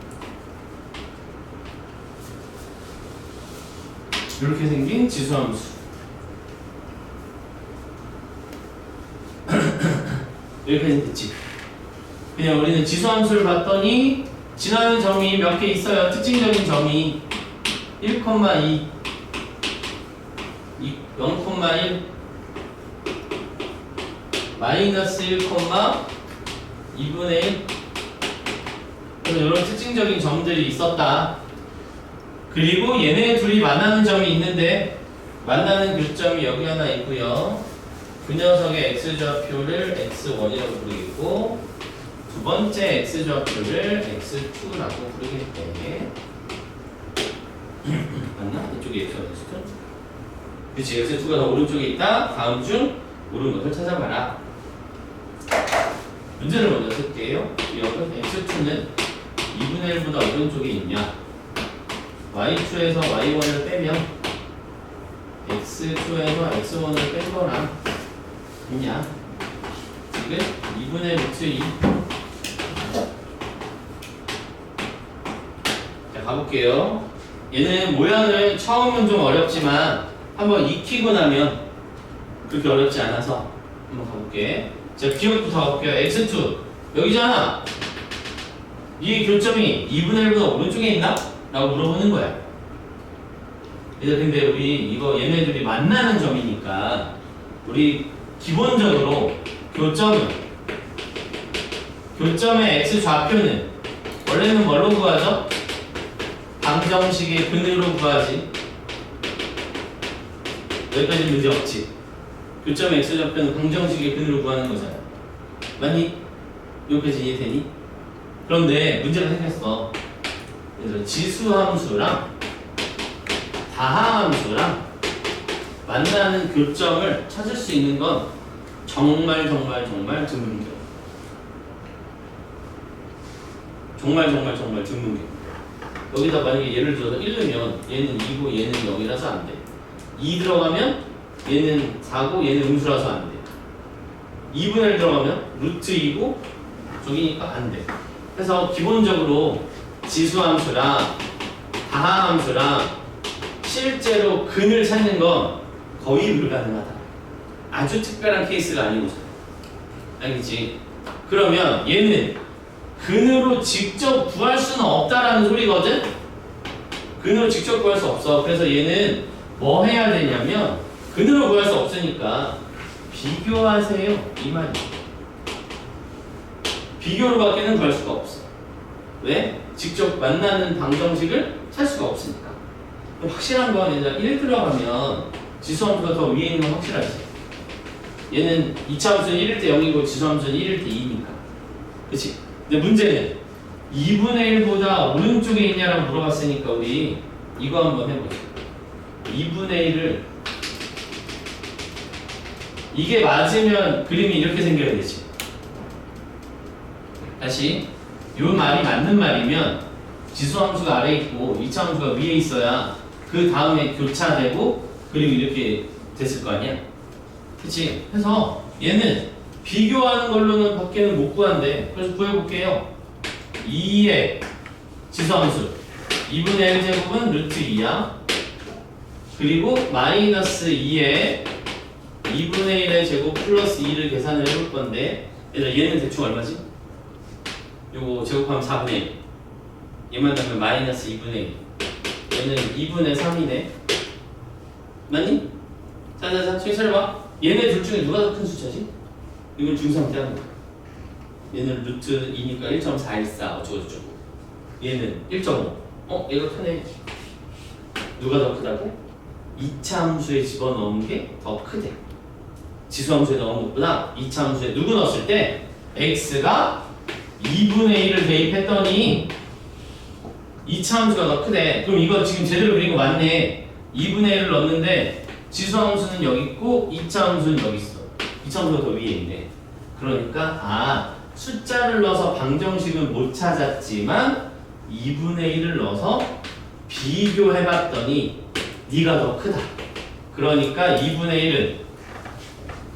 이렇게 생긴 지수함수. 여기까지 됐지? 그냥 우리는 지수함수를 봤더니 지나는 점이 몇 개 있어요. 특징적인 점이 1,2 0,1 마이너스 1,2분의 1 이런 특징적인 점들이 있었다. 그리고 얘네 둘이 만나는 점이 있는데 만나는 교점이 여기 하나 있고요. 그 녀석의 x좌표를 x1이라고 부르겠고 두 번째 x좌표를 x2라고 부르겠대. 맞나? 이쪽에 x가 됐을까? 그치, x2가 더 오른쪽에 있다. 다음 중 옳은 것을 찾아봐라. 문제를 먼저 쓸게요. 여기 x2는 2분의 1보다 오른쪽에 있냐? y2에서 y1을 빼면 x2에서 x1을 뺀 거랑 있냐? 지금 2분의 루트 2. 자, 가볼게요. 얘는 모양을 처음은 좀 어렵지만 한번 익히고 나면 그렇게 어렵지 않아서 한번 가볼게. 자, 기억부터 가볼게요. x2 여기잖아. 이 교점이 2분의 1보다 오른쪽에 있나? 라고 물어보는 거야. 이제 근데 우리 이거 얘네들이 만나는 점이니까 우리 기본적으로 교점의 x 좌표는 원래는 뭘로 구하죠? 방정식의 근으로 구하지. 여기까지 문제 없지. 교점의 x 좌표는 방정식의 근으로 구하는 거잖아. 맞니? 여기까지 이해되니? 그런데 문제가 생겼어. 그래서 지수함수랑 다항함수랑 만나는 교점을 찾을 수 있는 건 정말 드문 경우. 정말 드문 경우. 여기다 만약에 예를 들어서 1넣으면 얘는 2고 얘는 0이라서 안 돼. 2 들어가면 얘는 4고 얘는 음수라서 안 돼. 2분의 1 들어가면 루트 2고 저기니까 안 돼. 그래서 기본적으로 지수함수랑 다항함수랑 실제로 근을 찾는 건 거의 불가능하다. 아주 특별한 케이스가 아니고서. 알겠지? 그러면 얘는 근으로 직접 구할 수는 없다라는 소리거든? 근으로 직접 구할 수 없어. 그래서 얘는 뭐 해야 되냐면 근으로 구할 수 없으니까 비교하세요. 이 말이야. 비교로밖에는 구할 수가 없어. 왜? 직접 만나는 방정식을 찾을 수가 없으니까. 확실한 건 얘들아 1 들어가면 지수함수가 더 위에 있는 건 확실하지. 얘는 2차 함수는 1일 때 0이고 지수함수는 1일 때 2니까. 그치? 근데 문제는 2분의 1보다 오른쪽에 있냐라고 물어봤으니까 우리 이거 한번 해보자. 2분의 1을 이게 맞으면 그림이 이렇게 생겨야 되지. 다시 요 말이 맞는 말이면 지수함수가 아래에 있고 2차 함수가 위에 있어야 그 다음에 교차되고 그림이 이렇게 됐을 거 아니야? 그치? 그래서 얘는 비교하는 걸로는 밖에는 못 구한대. 그래서 구해볼게요. 2의 지수함수 2분의 1제곱은 루트 2야. 그리고 마이너스 2의 2분의 1의 제곱 플러스 2를 계산을 해볼 건데 얘들아 얘는 대충 얼마지? 요거 제곱하면 4분의 1 얘만 하면 마이너스 2분의 1 얘는 2분의 3이네 맞니? 자자자 저기 차려봐. 얘네 둘 중에 누가 더 큰 숫자지? 이건 중상태 하는 거야. 얘는 루트 2니까 1.414 어쩌고저쩌고 얘는 1.5 얘가 크네. 누가 더 크다고? 2차 함수에 집어넣은 게 더 크대. 지수함수에 넣은 것보다 2차 함수에 누구 넣었을 때 x가 2분의 1을 대입했더니 2차 함수가 더 크대. 그럼 이거 지금 제대로 그린 거 맞네. 2분의 1을 넣었는데 지수함수는 여기 있고 2차 함수는 여기 있어. 2차 함수가 더 위에 있네. 그러니까 숫자를 넣어서 방정식은 못 찾았지만 2분의 1을 넣어서 비교해봤더니 네가 더 크다. 그러니까 2분의 1은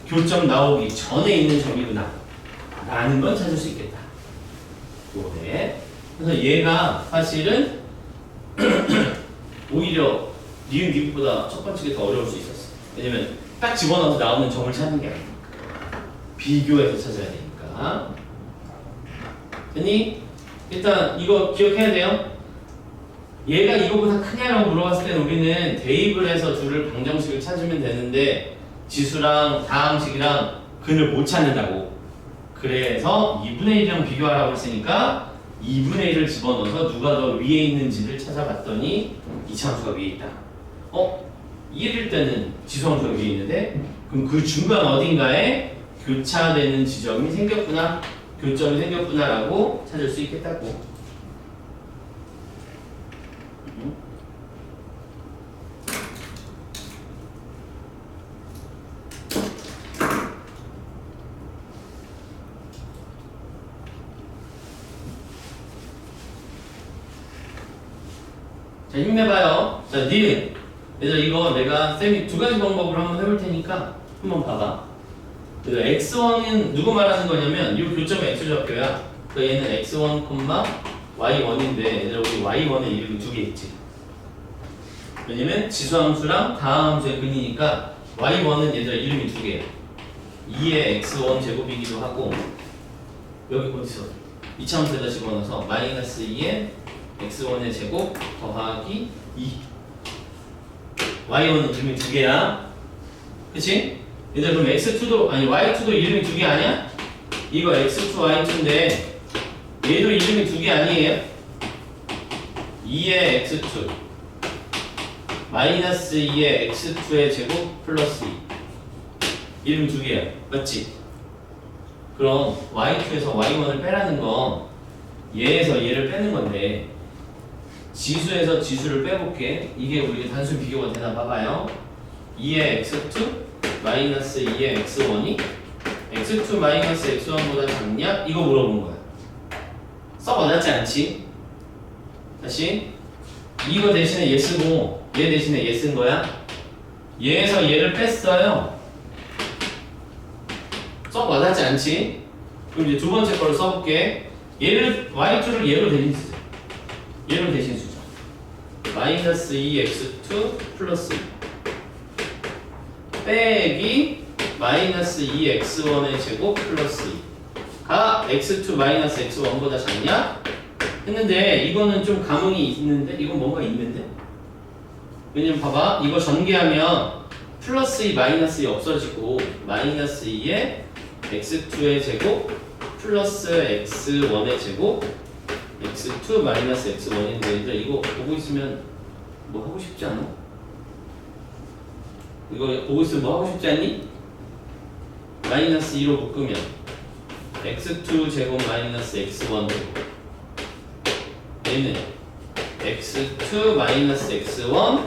교점 나오기 전에 있는 점이구나 라는 건 찾을 수 있겠다. 네. 그래서 얘가 사실은 오히려 니은 니은보다 첫 번째 게 더 어려울 수 있었어. 왜냐면 딱 집어넣어서 나오는 점을 찾는 게 아니니까 비교해서 찾아야 되니까. 됐니? 일단 이거 기억해야 돼요. 얘가 이거보다 크냐라고 물어봤을 때는 우리는 대입을 해서 둘을 방정식을 찾으면 되는데 지수랑 다항식이랑 근을 못 찾는다고. 그래서 2분의 1이랑 비교하라고 했으니까 2분의 1을 집어넣어서 누가 더 위에 있는지를 찾아봤더니 2차 함수가 위에 있다. 1일 때는 지수함수가 위에 있는데 그럼 그 중간 어딘가에 교차되는 지점이 생겼구나, 교점이 생겼구나라고 찾을 수 있겠다고. 자, 힘내봐요. 자, 니은. 그래서 이거 내가 쌤이 두 가지 방법으로 한번 해볼 테니까 한번 봐봐. 그래서 x1은 누구 말하는 거냐면 이 교점의 x좌표야. 그 얘는 x1, y1인데 얘들아 우리 y1의 이름이 두 개 있지. 왜냐면 지수함수랑 다항함수의 근이니까 y1은 얘들아 이름이 두 개야. 2의 x1 제곱이기도 하고 여기 어디서 2차 함수에다 집어넣어서 마이너스 2의 x1의 제곱 더하기 2 y1은 이름이 두 개야. 그치? 얘들아 그럼 x2도 아니 y2도 이름이 두 개 아니야? 이거 x2 y2인데 얘도 이름이 두 개 아니에요? 2의 x2 마이너스 2의 x2의 제곱 플러스 2 이름이 두 개야. 맞지? 그럼 y2에서 y1을 빼라는 건 얘에서 얘를 빼는 건데 지수에서 지수를 빼볼게. 이게 우리가 단순 비교가 되나 봐봐요. 2의 x2 마이너스 2의 x1이 x2 마이너스 x1보다 작냐? 이거 물어본 거야. 썩 와닿지 않지? 다시 이거 대신에 얘 쓰고 얘 대신에 얘 쓴 거야. 얘에서 얘를 뺐어요. 썩 와닿지 않지? 그럼 이제 두 번째 거를 써볼게. 얘를 y2를 얘로 대신했어. 얘를 대신 쓰자. 마이너스 2x2 플러스 2 빼기 마이너스 2x1의 제곱 플러스 2가 x2 마이너스 x1보다 작냐? 했는데 이거는 좀 감흥이 있는데 이건 뭔가 있는데? 왜냐면 봐봐 이거 전개하면 플러스 2 마이너스 2 없어지고 마이너스 2에 x2의 제곱 플러스 x1의 제곱 x2 마이너스 x1인데 얘들아 이거 보고 있으면 뭐 하고 싶지 않아? 이거 보고 있으면 뭐 하고 싶지 않니? 마이너스 2로 묶으면 x2 제곱 마이너스 x1 얘는 x2 마이너스 x1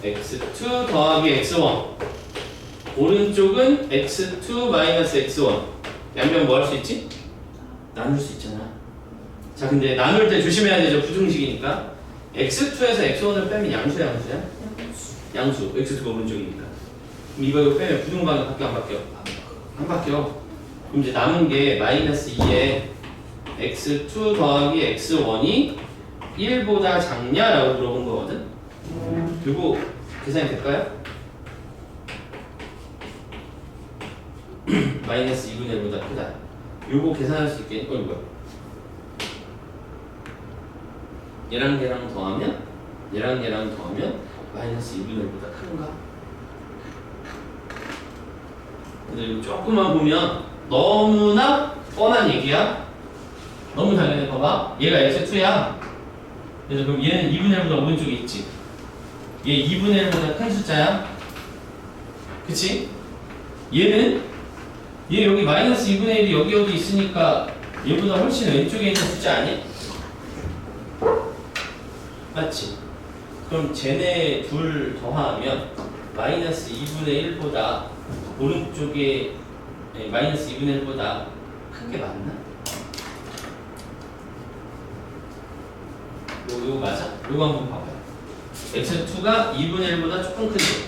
x2 더하기 x1 오른쪽은 x2 마이너스 x1 양변 뭐 할 수 있지? 나눌 수 있잖아. 자 근데 나눌 때 조심해야 되죠. 부등식이니까 x2에서 x1을 빼면 양수야 양수야? 양수 x2가 오른쪽이니까 그럼 이거 빼면 부등방이 바뀌어 안 바뀌어? 안 바뀌어. 그럼 이제 남은 게 마이너스 2에 x2 더하기 x1이 1보다 작냐라고 물어본 거거든. 그리고 계산이 될까요? 마이너스 2분의 1보다 크다. 요거 계산할 수 있게 이거야. 얘랑 얘랑 더하면 얘랑 더하면 마이너스 2분의 1보다 큰가? 근데 이거 조금만 보면 너무나 뻔한 얘기야. 너무 당연해. 봐봐 얘가 x2야. 그래서 그럼 얘는 2분의 1보다 오른쪽에 있지. 얘 2분의 1보다 큰 숫자야. 그치? 얘는 얘 여기 마이너스 2분의 1이 여기 어디 있으니까 얘보다 훨씬 왼쪽에 있는 숫자 아니야? 맞지? 그럼 쟤네 둘 더하면 마이너스 2분의 1보다 오른쪽에 마이너스 2분의 1보다 큰 게 맞나? 요거 맞아? 요거 한번 봐봐요. x2가 2분의 1보다 조금 크지?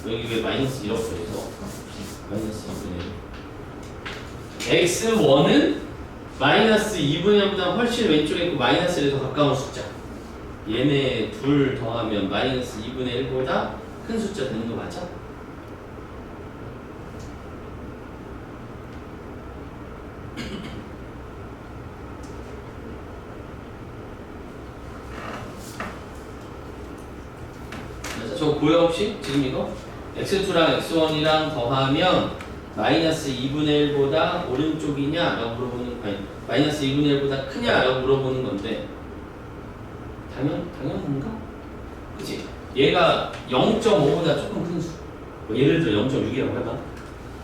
여기 왜 마이너스 1 없어? 그래서 마이너스 2분의 1 x1은 마이너스 2분의 1보다 훨씬 왼쪽에 있고 마이너스 1에 더 가까운 숫자. 얘네 둘 더하면 마이너스 2분의 1보다 큰 숫자 되는 거 맞아? 저거 보여 혹시? 지금 이거? x2랑 x1이랑 더하면 마이너스 2분의 1보다 오른쪽이냐? 라고 물어보는 아니 마이너스 2분의 1보다 크냐? 라고 물어보는 건데 당연한가? 그치? 얘가 0.5보다 조금 큰 수. 뭐 예를 들어 0.6이라고 해봐.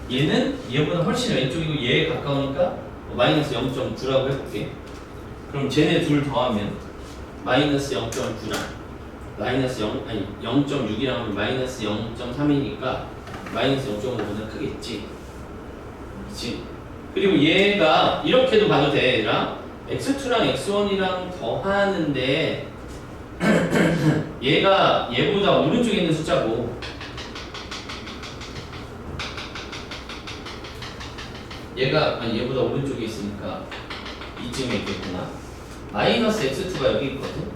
얘는 얘보다 훨씬 왼쪽이고 얘에 가까우니까 마이너스 0.9라고 해볼게. 그럼 쟤네 둘 더하면 마이너스 0.9랑 마이너스 0.6이랑 하면 마이너스 0.3이니까 마이너스 0.5보다 크겠지. 그치? 그리고 얘가 이렇게도 봐도 돼. 얘랑 x2랑 x1이랑 더하는데 얘가 얘보다 오른쪽에 있는 숫자고 얘가 얘보다 오른쪽에 있으니까 이쯤에 있겠구나. 마이너스 x2가 여기 있거든.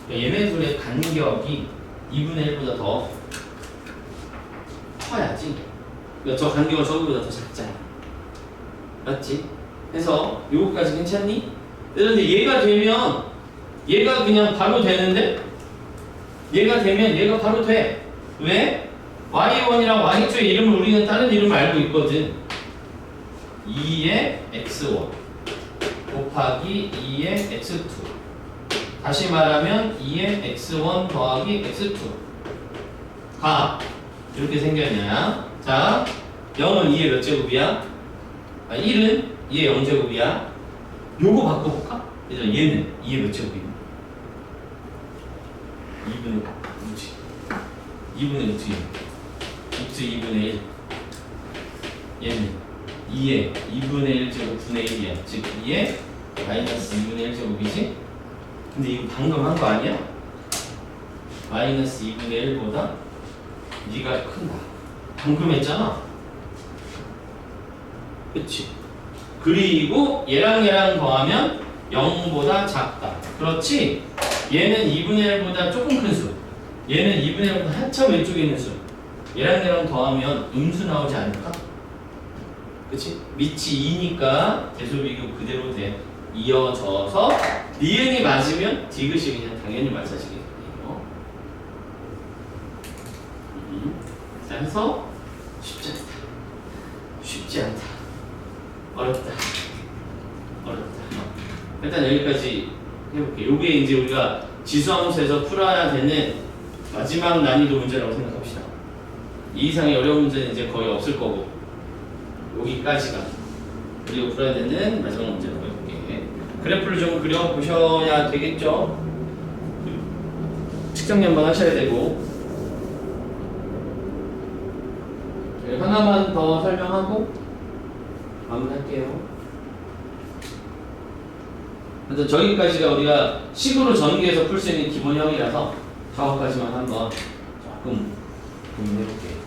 얘네 둘의 간격이 2분의 1보다 더 커야지. 그러니까 저 간격은 저기보다 더 작잖아. 맞지? 해서 요거까지 괜찮니? 그런데 얘가 되면 얘가 그냥 바로 되는데 얘가 되면 얘가 바로 돼. 왜? y1이랑 y2의 이름을 우리는 다른 이름을 알고 있거든. 2의 x1 곱하기 2의 x2 다시 말하면 2의 x1 더하기 x2가 이렇게 생겼냐. 자 0은 2의 몇 제곱이야? 1은 2의 0제곱이야. 요거 바꿔볼까? 얘는 2의 몇 제곱이야? 2분의 2분의 2분의 1 얘는 2의 2분의 1제곱 분의 1이야. 즉 2의 마이너스 2분의 1제곱이지? 근데 이거 방금 한 거 아니야? 마이너스 2분의 1보다 네가 큰다. 방금 했잖아. 그치? 그리고 얘랑 얘랑 더하면 0보다 작다. 그렇지? 얘는 2분의 1보다 조금 큰 수. 얘는 2분의 1보다 한참 왼쪽에 있는 수. 얘랑 얘랑 더하면 음수 나오지 않을까? 그치? 밑이 2니까 대소 비교 그대로 돼. 이어져서 니은이 맞으면 디귿이 그냥 당연히 맞아지겠네요. 그래서 쉽지 않다. 쉽지 않다. 어렵다. 일단 여기까지 해볼게요. 요게 이제 우리가 지수함수에서 풀어야 되는 마지막 난이도 문제라고 생각합시다. 이 이상의 어려운 문제는 이제 거의 없을 거고 여기까지가 그리고 풀어야 되는 마지막 문제라고 해볼게. 그래프를 좀 그려보셔야 되겠죠? 측정 한번 하셔야 되고 하나만 더 설명하고 마무리할게요. 일단 저기까지가 우리가 식으로 전개해서 풀 수 있는 기본형이라서 저거까지만 한번 조금 고민해볼게요.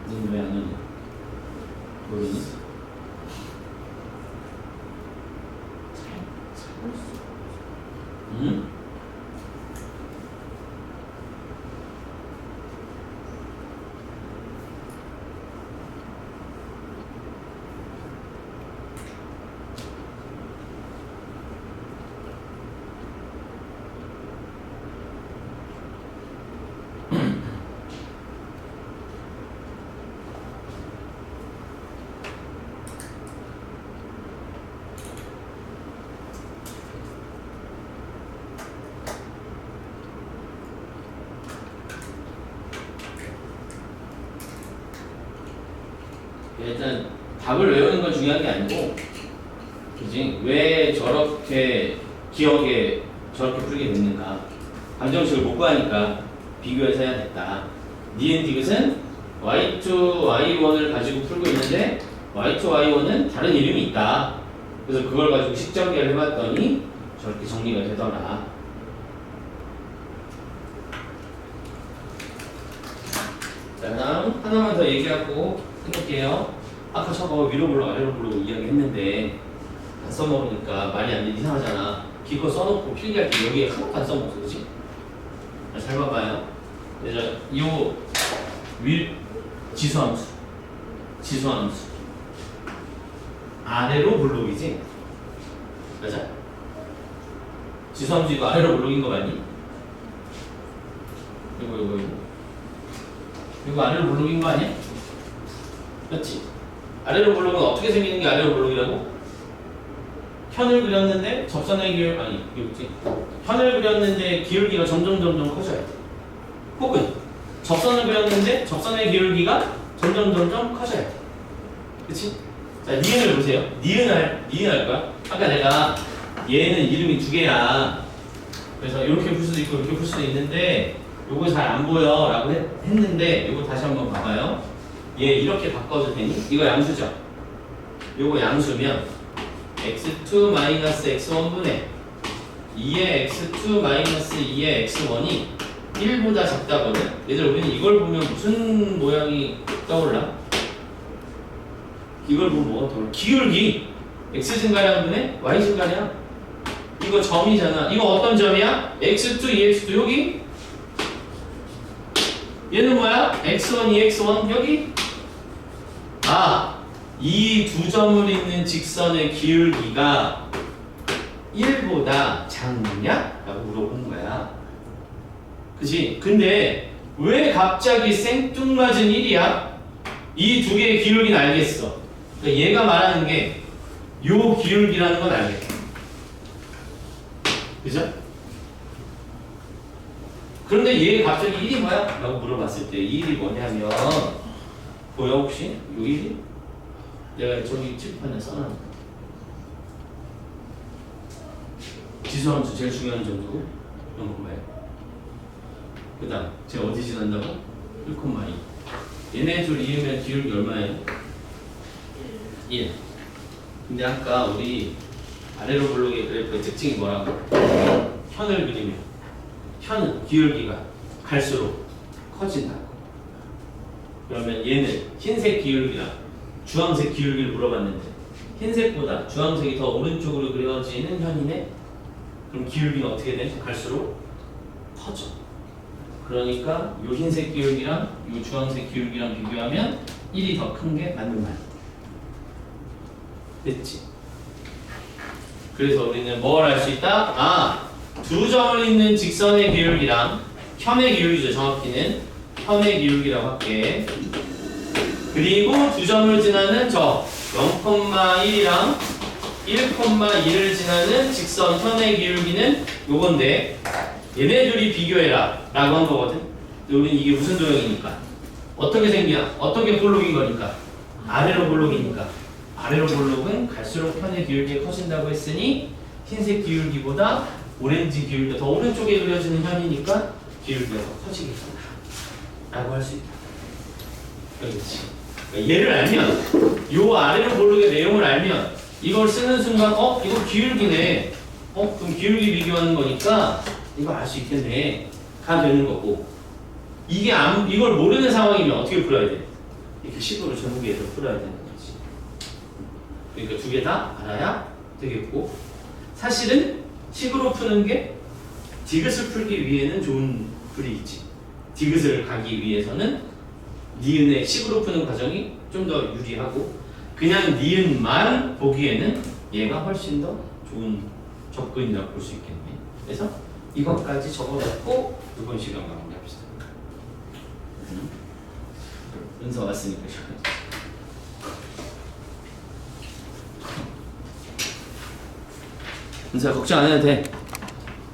너는 왜 안 오니? 모르니? 응? 일단 답을 외우는 건 중요한 게 아니고, 그지? 왜 저렇게 기억에 저렇게 풀게 됐는가? 감정식을 못 구하니까 비교해서 해야 됐다. 니은 디귿은 y2, y1을 가지고 풀고 있는데 y2, y1은 다른 이름이 있다. 그래서 그걸 가지고 식전개를 해봤더니 저렇게 정리가 되더라. 자, 다음 하나만 더 얘기하고 끊을게요. 아까 저거 위로 불러 아래로 불러 이야기했는데 안 써먹으니까 말이 안 돼. 이상하잖아. 기껏 써놓고 필기할 때 여기에 하나도 안 써먹었어. 그치? 잘 봐봐요. 그래서 요 지수함수 아래로 블록이지? 맞아? 지수함수 이거 아래로 블록인 거 맞니? 이거 아래로 블록인 거 아니야? 그렇지? 아래로 블록은 어떻게 생기는 게 아래로 블록이라고? 현을 그렸는데 접선의 기울 아니 이거지. 현을 그렸는데 기울기가 점점 커져야 돼. 혹은 접선을 그렸는데 접선의 기울기가 점점 커져야 돼. 그치? 자, 니은을 보세요. 니은 할 거야. 아까 내가 얘는 이름이 두 개야. 그래서 이렇게 풀 수도 있고 이렇게 풀 수도 있는데 요거 잘 안 보여 라고 했는데 요거 다시 한번 봐봐요. 얘 이렇게 바꿔도 되니? 이거 양수죠? 요거 양수면 x2 x1분의 2의 x2 2의 x1이 1보다 작다거든? 얘들 우리는 이걸 보면 무슨 모양이 떠올라? 이걸 보면 뭐가 떠올라? 기울기! x 증가량 분의 y 증가량? 이거 점이잖아. 이거 어떤 점이야? x2, 2x2 여기? 얘는 뭐야? x1, 2x1 여기? 이 두 점을 잇는 직선의 기울기가 1보다 작냐? 라고 물어본 거야. 그치? 근데 왜 갑자기 생뚱맞은 1이야? 이 두 개의 기울기는 알겠어. 그러니까 얘가 말하는 게 요 기울기라는 건 알겠다. 그죠? 그런데 얘 갑자기 1이 뭐야? 라고 물어봤을 때 이 1이 뭐냐면 보여 혹시? 요 1이? 내가 저기 칠판에 써놨는 거. 지수함수 제일 중요한 점도 이런 건가요? 그 다음 제가 어디 지난다고? 1,2 얘네 둘 이으면 기울기 얼마예요? 1 근데 아까 우리 아래로 블록의 그래프의 특징이 뭐라고? 현을 그리면 현은 기울기가 갈수록 커진다. 그러면 얘는 흰색 기울기랑 주황색 기울기를 물어봤는데 흰색보다 주황색이 더 오른쪽으로 그려지는 현이네? 그럼 기울기는 어떻게 돼? 갈수록 커져. 그러니까 요 흰색 기울기랑 요 주황색 기울기랑 비교하면 1이 더 큰 게 맞는 말. 됐지? 그래서 우리는 뭘 알 수 있다? 아, 두 점을 잇는 직선의 기울기랑 현의 기울기죠. 정확히는 현의 기울기라고 할게. 그리고 두 점을 지나는 저 0,1이랑 1,2를 지나는 직선 현의 기울기는 요건데 얘네 둘이 비교해라 라고 한 거거든. 우리는 이게 무슨 도형이니까 어떻게 생기나? 어떻게 볼록인 거니까? 아래로 볼록이니까 아래로 볼록은 갈수록 현의 기울기가 커진다고 했으니 흰색 기울기보다 오렌지 기울기가 더 오른쪽에 그려지는 현이니까 기울기가 더 커지겠다 라고 할 수 있다. 그렇지. 그러니까 얘를 알면 요 아래로 볼록의 내용을 알면 이걸 쓰는 순간 이거 기울기네. 그럼 기울기 비교하는 거니까 이거 알 수 있겠네 가 되는 거고 이걸 모르는 상황이면 어떻게 풀어야 돼? 이렇게 식으로 전개해서 풀어야 되는 거지. 그러니까 두 개 다 알아야 되겠고 사실은 식으로 푸는 게 디귿을 풀기 위해는 좋은 풀이 있지. 디귿을 가기 위해서는 니은의 식으로 푸는 과정이 좀 더 유리하고 그냥 니은만 보기에는 얘가 훨씬 더 좋은 접근이라고 볼 수 있겠네. 그래서 이것까지 적어놓고 이번 시간 마무리합시다. 은서 왔으니까 은서야 걱정 안 해도 돼.